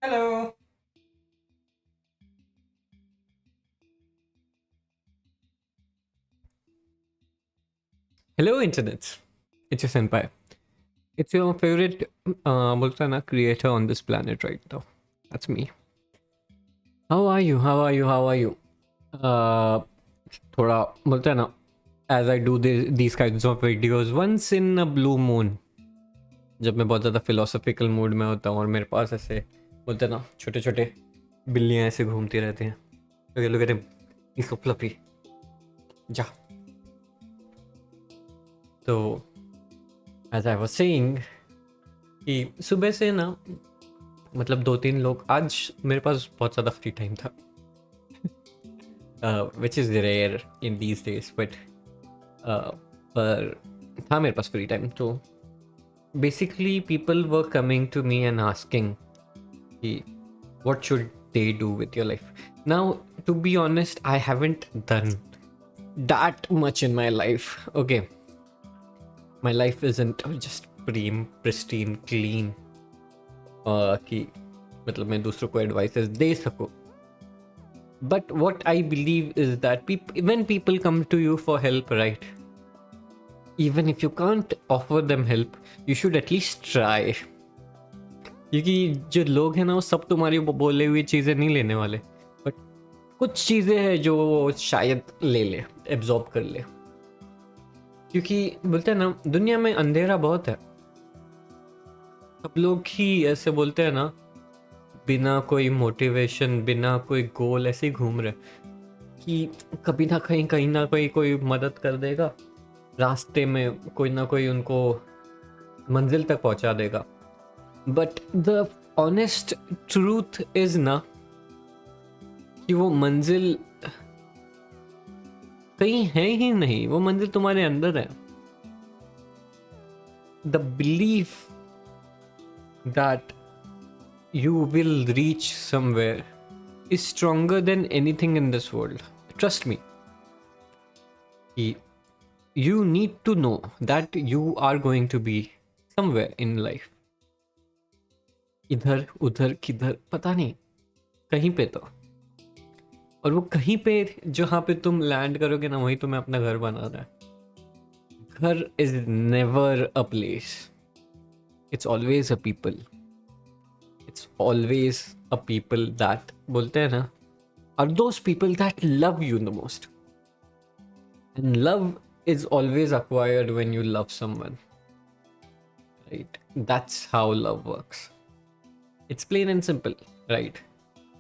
Hello. Hello, Internet. It's your senpai. It's your favorite Multana creator on this planet right now. That's me. How are you? How are you? How are you? Uh, थोड़ा बोलते हैं ना, as I do these kinds of videos once in a blue moon, जब मैं बहुत ज़्यादा philosophical mood में होता हूँ और मेरे पास ऐसे बोलते हैं ना छोटे छोटे बिल्लियाँ ऐसे घूमती रहती हैं. Okay, look at him. He's so fluffy. जा. तो as I was saying कि सुबह से ना मतलब 2-3 लोग आज मेरे पास बहुत ज़्यादा फ्री टाइम था which is rare in these days but पर था मेरे पास फ्री टाइम तो basically people were coming to me and asking कि what should they do with your life. Now, to be honest, I haven't done that much in my life. Okay, my life isn't just pristine, clean. कि मतलब मैं दूसरों को advices दे सकूं. But what I believe is that when people come to you for help, right? Even if you can't offer them help, you should at least try. क्योंकि जो लोग हैं ना वो सब तुम्हारी बोले हुई चीज़ें नहीं लेने वाले, बट कुछ चीज़ें हैं जो वो शायद ले ले, एब्जॉर्ब कर ले. क्योंकि बोलते हैं ना दुनिया में अंधेरा बहुत है. सब लोग ही ऐसे बोलते हैं ना बिना कोई मोटिवेशन बिना कोई गोल ऐसे ही घूम रहे कि कभी ना कहीं कहीं ना कोई मदद कर देगा रास्ते में, कोई ना कोई उनको मंजिल तक पहुंचा देगा. But the honest truth is ना कि वो मंजिल कहीं है ही नहीं, वो मंजिल तुम्हारे अंदर है. The belief that you will reach somewhere is stronger than anything in this world. Trust me. You need to know that you are going to be somewhere in life. इधर उधर किधर पता नहीं, कहीं पे तो. और वो कहीं पे जहाँ पे तुम लैंड करोगे ना वहीं तुम्हें अपना घर बना रहा है. घर is never a place, it's always a people. It's always a people that बोलते हैं ना are those people that love you the most. And love is always acquired when you love someone. Right? That's how love works. It's plain and simple, right?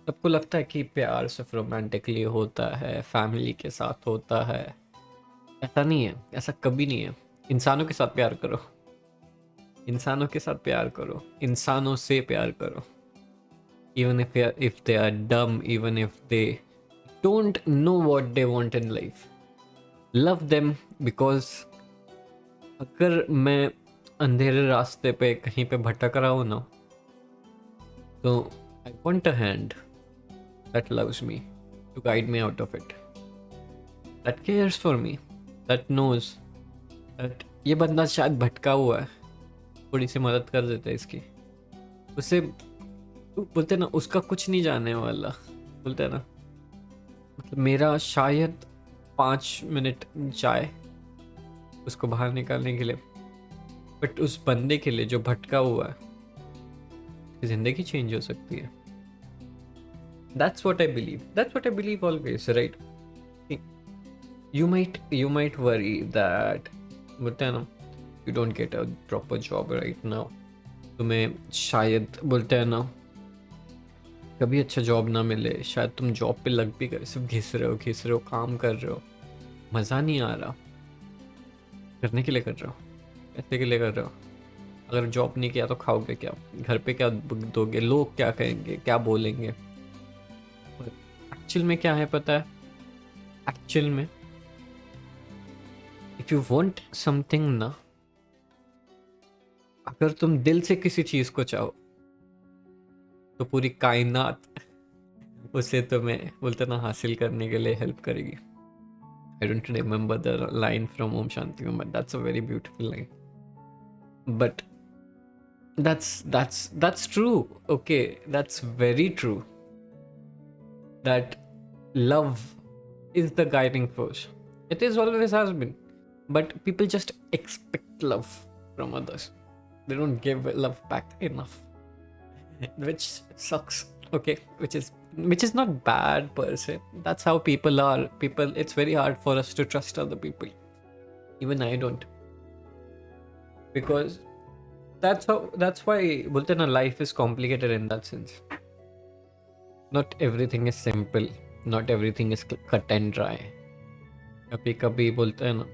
सबको लगता है कि प्यार सिर्फ romantically होता है, फैमिली के साथ होता है. ऐसा नहीं है, ऐसा कभी नहीं है. इंसानों के साथ प्यार करो, इंसानों के साथ प्यार करो, इंसानों से प्यार करो. Even if they are dumb, even if they don't know what they want in life, love them. Because अगर मैं अंधेरे रास्ते पे कहीं पे भटक रहा हूँ ना तो I want a hand that loves me to guide me out of it, that cares for me, that knows that ये बंदा शायद भटका हुआ है, थोड़ी सी मदद कर देते हैं इसकी. उसे बोलते ना उसका कुछ नहीं जाने वाला. बोलते ना मतलब मेरा शायद 5 मिनट जाए उसको बाहर निकालने के लिए, बट उस बंदे के लिए जो भटका हुआ है जिंदगी चेंज हो सकती है. That's what I believe always, right? You might worry that बोलते हैं ना you don't get a proper job right now. तुम्हें शायद बोलते हैं ना कभी अच्छा जॉब ना मिले, शायद तुम जॉब पे लग भी गए, सिर्फ घिस रहे हो, काम कर रहे हो, मज़ा नहीं आ रहा, करने के लिए कर रहे हो, पैसे के लिए कर रहे हो. अगर जॉब नहीं किया तो खाओगे क्या, घर पे क्या दोगे, लोग क्या कहेंगे, क्या बोलेंगे. एक्चुअल में क्या है पता है? एक्चुअल में इफ यू वांट समथिंग ना, अगर तुम दिल से किसी चीज़ को चाहो तो पूरी कायनात उसे तुम्हें बोलते ना हासिल करने के लिए हेल्प करेगी. I don't remember the line from Om Shanti Om, but that's a very beautiful line. But that's true. Okay, that's very true. That love is the guiding force. It is always has been. But people just expect love from others. They don't give love back enough, which sucks. Okay, which is not bad per se. That's how people are. People, it's very hard for us to trust other people. Even I don't, because that's why बोलते हैं ना, life is complicated in that sense. Not everything is simple. Not everything is cut and dry. कभी कभी बोलते हैं ना,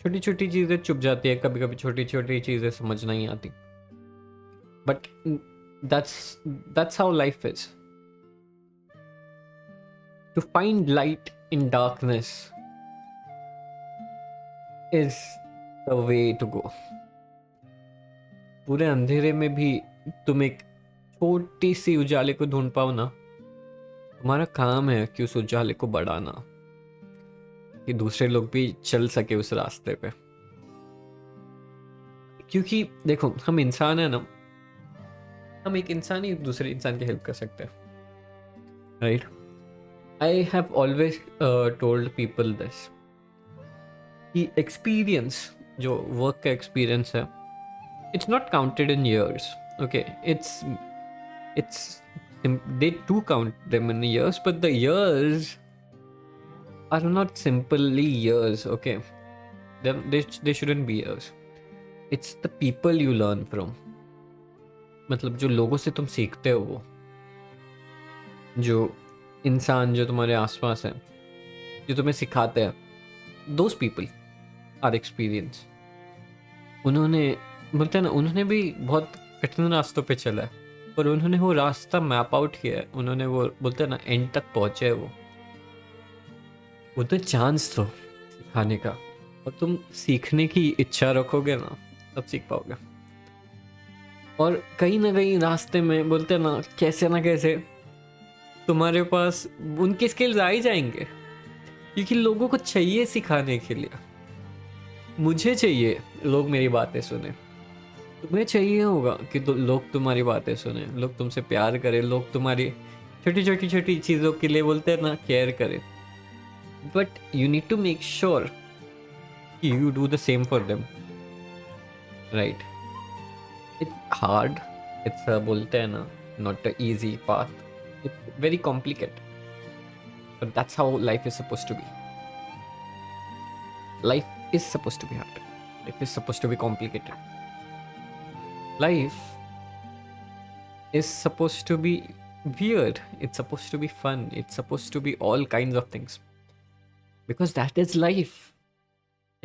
छोटी छोटी चीजें चुप जाती है, कभी कभी छोटी छोटी चीजें समझ नहीं आती. But that's how life is. To find light in darkness is the way to go. पूरे अंधेरे में भी तुम एक छोटी सी उजाले को ढूंढ पाओ ना, तुम्हारा काम है कि उस उजाले को बढ़ाना, कि दूसरे लोग भी चल सके उस रास्ते पे. क्योंकि देखो, हम इंसान है ना, हम एक इंसान ही दूसरे इंसान की हेल्प कर सकते हैं, right? I have always told people this कि एक्सपीरियंस, जो वर्क का एक्सपीरियंस है, it's not counted in years. Okay, it's they do count them in years, but the years are not simply years. Okay, they shouldn't be years. It's the people you learn from. मतलब जो लोगों से तुम सीखते हो, वो जो इंसान जो तुम्हारे आसपास है, जो तुम्हें सिखाते हैं, those people are experience. उन्होंने, बोलते हैं ना, उन्होंने भी बहुत कठिन रास्तों पे चला है, पर उन्होंने वो रास्ता मैप आउट किया है. उन्होंने वो, बोलते हैं ना, एंड तक पहुंचे है वो तो चांस दो सिखाने का, और तुम सीखने की इच्छा रखोगे ना, तब सीख पाओगे. और कहीं ना कहीं रास्ते में, बोलते हैं ना, कैसे ना कैसे तुम्हारे पास उनके स्किल्स आ ही जाएंगे, क्योंकि लोगों को चाहिए सिखाने के लिए. मुझे चाहिए लोग मेरी बातें सुने, तुम्हें चाहिए होगा कि लोग तुम्हारी बातें सुने, लोग तुमसे प्यार करें, लोग तुम्हारी छोटी छोटी छोटी चीज़ों के लिए, बोलते हैं ना, केयर करें. But you need to make sure you do the same for them, right? It's hard. It's, बोलते हैं ना, not a easy path. It's very complicated, but that's how life is supposed to be. Life is supposed to be hard. Life is supposed to be complicated. Life is supposed to be weird. It's supposed to be fun. It's supposed to be all kinds of things. Because that is life.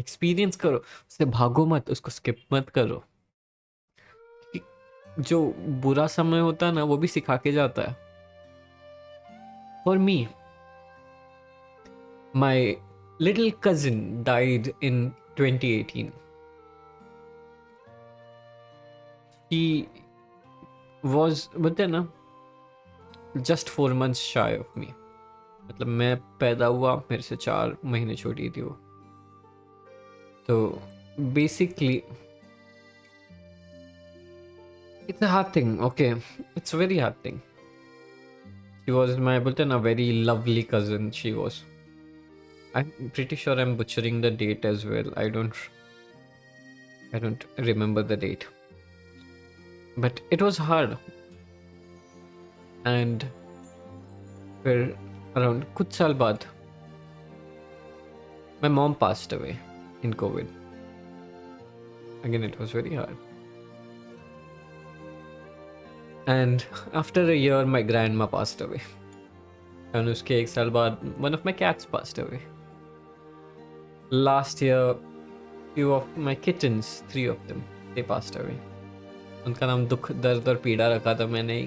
Experience करो, उससे भागो मत, उसको skip मत करो. जो बुरा समय होता है ना, वो भी सिखा के जाता है. For me, my little cousin died in 2018. He was, बोलते हैं ना, just 4 months shy of me. मतलब मैं पैदा हुआ, मेरे से 4 महीने छोटी थी वो. तो basically it's a hard thing. Okay, it's a very hard thing. She was my, बोलते हैं ना, very lovely cousin. She was, I'm pretty sure I'm butchering the date as well. I don't remember the date. But it was hard. And फिर around कुछ साल बाद my mom passed away in COVID. Again, it was very hard. And after a year, my grandma passed away. And उसके 1 साल बाद one of my cats passed away. Last year, few of my kittens, 3 of them, they passed away. उनका नाम दुख, दर्द और पीड़ा रखा था मैंने ही,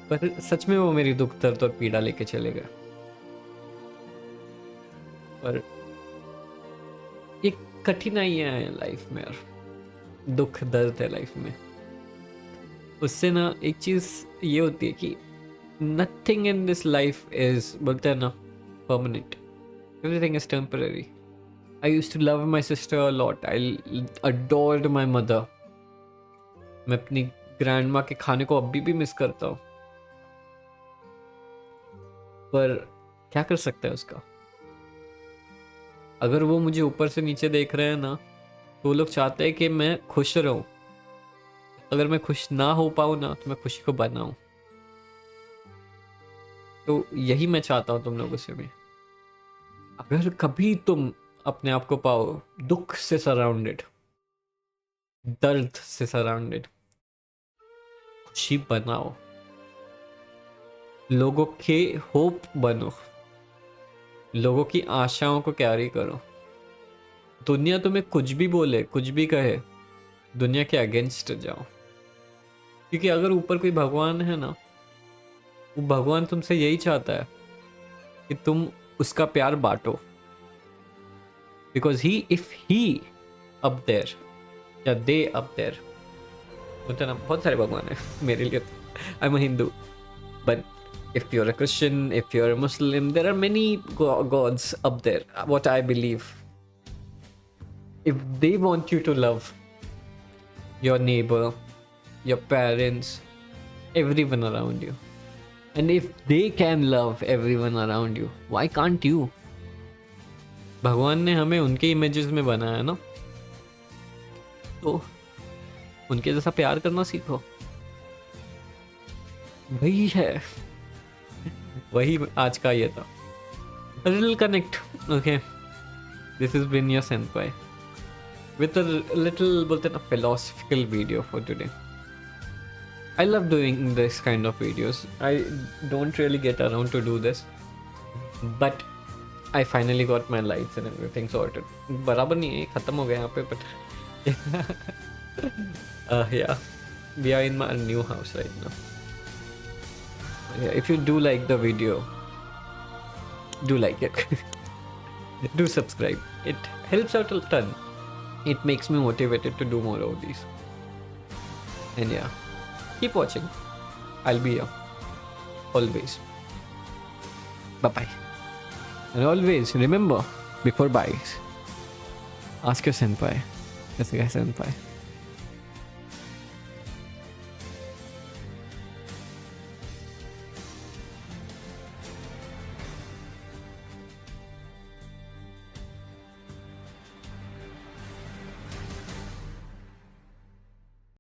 पर सच में वो मेरी दुख, दर्द और पीड़ा लेके चले गए. पर ये कठिनाइयाँ हैं लाइफ में, यार, दुख दर्द है लाइफ में. उससे ना एक चीज़ ये होती है कि nothing in this life is, बोलते हैं ना, permanent. Everything is temporary. I used to love my sister a lot. I adored my mother. मैं अपनी ग्रैंड माँ के खाने को अभी भी मिस करता हूँ, पर क्या कर सकता है उसका। अगर वो मुझे ऊपर से नीचे देख रहे हैं ना, तो वो लोग चाहते हैं कि मैं खुश रहूं। अगर मैं खुश ना हो पाऊँ ना, तो मैं खुशी को बनाऊं। तो यही मैं चाहता हूँ तुम लोगों से भी। अगर कभी तुम अपने आप को पाओ दुख से सराउंडेड, दर्द से सराउंडेड, खुशी बनाओ, लोगों के होप बनो, लोगों की आशाओं को कैरी करो। दुनिया तुम्हें कुछ भी बोले, कुछ भी कहे, दुनिया के अगेंस्ट जाओ। क्योंकि अगर ऊपर कोई भगवान है ना, वो भगवान तुमसे यही चाहता है कि तुम उसका प्यार बांटो। Because he if he up there या दे अप देयर, होता ना, बहुत सारे भगवान है मेरे लिए। I am Hindu, but if you're a Christian, if you're a Muslim, there are many gods up there. What I believe, if they want you to love your neighbor, your parents, everyone around you, and if they can love everyone around you, why can't you? भगवान ने हमें उनके images में बनाया ना, तो उनके जैसा प्यार करना सीखो। वही है, वही आज का ये था। A little connect, okay? This has been your senpai with a little बोलते ना philosophical video for today. I love doing this kind of videos. I don't really get around to do this, but I finally got my lights and everything sorted. बराबर नहीं है, खत्म हो गया यहाँ पे, but yeah, we are in my new house right now. Yeah, if you do like the video, do like it. Do subscribe. It helps out a ton. It makes me motivated to do more of these. And yeah, keep watching. I'll be here. Always. Bye-bye. And always remember, before buys, ask your senpai. That's the guy senpai.